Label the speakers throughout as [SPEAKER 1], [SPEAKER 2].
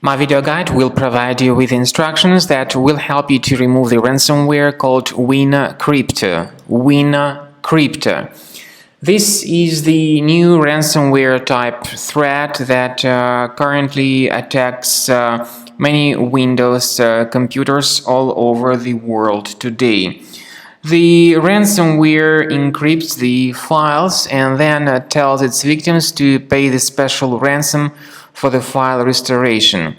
[SPEAKER 1] My video guide will provide you with instructions that will help you to remove the ransomware called WinCrypto. WinCrypto. This is the new ransomware type threat that currently attacks many Windows computers all over the world today. The ransomware encrypts the files and then tells its victims to pay the special ransom for the file restoration.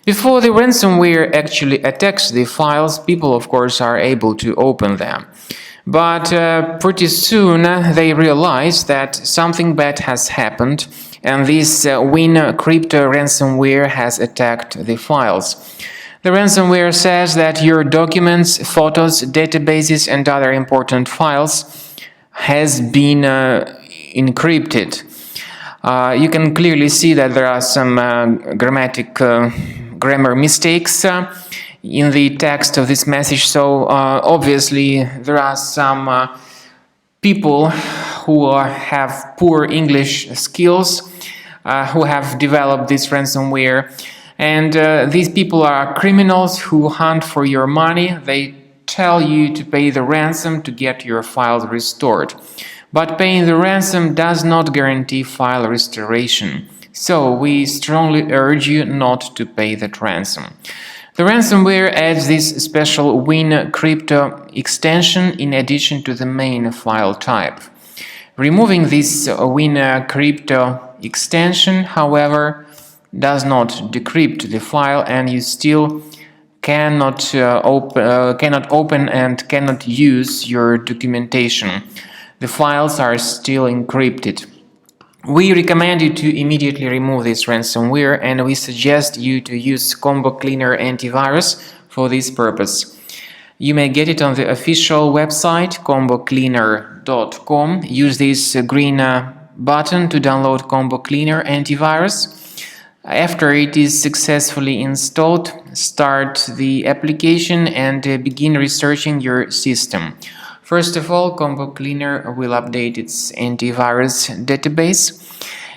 [SPEAKER 1] Before the ransomware actually attacks the files, people of course are able to open them. But pretty soon they realize that something bad has happened and this WinCrypto ransomware has attacked the files. The ransomware says that your documents, photos, databases and other important files has been encrypted. You can clearly see that there are some grammar mistakes in the text of this message, so obviously there are some people who have poor English skills who have developed this ransomware, and these people are criminals who hunt for your money. They tell you to pay the ransom to get your files restored. But paying the ransom does not guarantee file restoration, so we strongly urge you not to pay that ransom. The ransomware adds this special WinCrypto extension in addition to the main file type. Removing this WinCrypto extension, however, does not decrypt the file, and you still cannot open and cannot use your documentation. The files are still encrypted. We recommend you to immediately remove this ransomware, and we suggest you to use Combo Cleaner antivirus for this purpose. You may get it on the official website combocleaner.com. Use this green button to download Combo Cleaner antivirus. After it is successfully installed, start the application and begin researching your system. First of all, Combo Cleaner will update its antivirus database,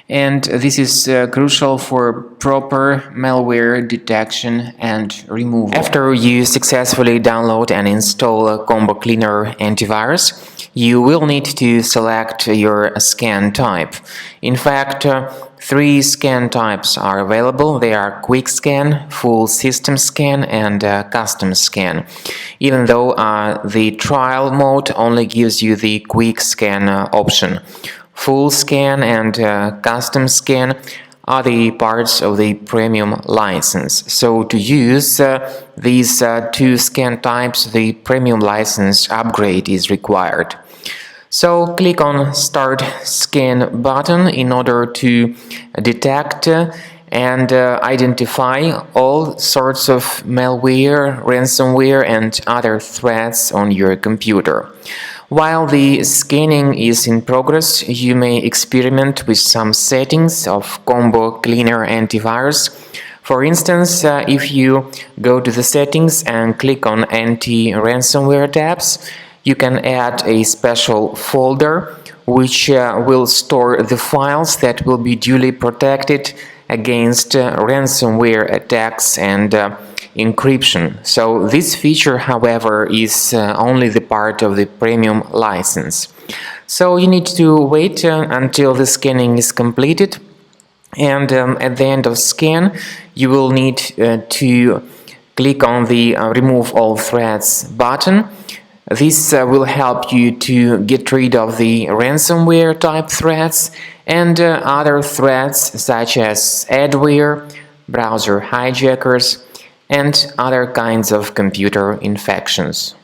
[SPEAKER 1] and this is crucial for proper malware detection and removal. After you successfully download and install Combo Cleaner antivirus, you will need to select your scan type. In fact, 3 scan types are available. They are Quick Scan, Full System Scan and Custom Scan, even though the trial mode only gives you the Quick Scan option. Full Scan and Custom Scan are the parts of the premium license. So to use these 2 scan types, the premium license upgrade is required. So click on Start Scan button in order to detect and identify all sorts of malware, ransomware and other threats on your computer. While the scanning is in progress, you may experiment with some settings of Combo Cleaner antivirus. For instance, if you go to the settings and click on Anti-Ransomware tabs, you can add a special folder which will store the files that will be duly protected against ransomware attacks and encryption. So this feature, however, is only the part of the premium license. So you need to wait until the scanning is completed, and at the end of scan you will need to click on the Remove All Threats button. This will help you to get rid of the ransomware type threats and other threats such as adware, browser hijackers, and other kinds of computer infections.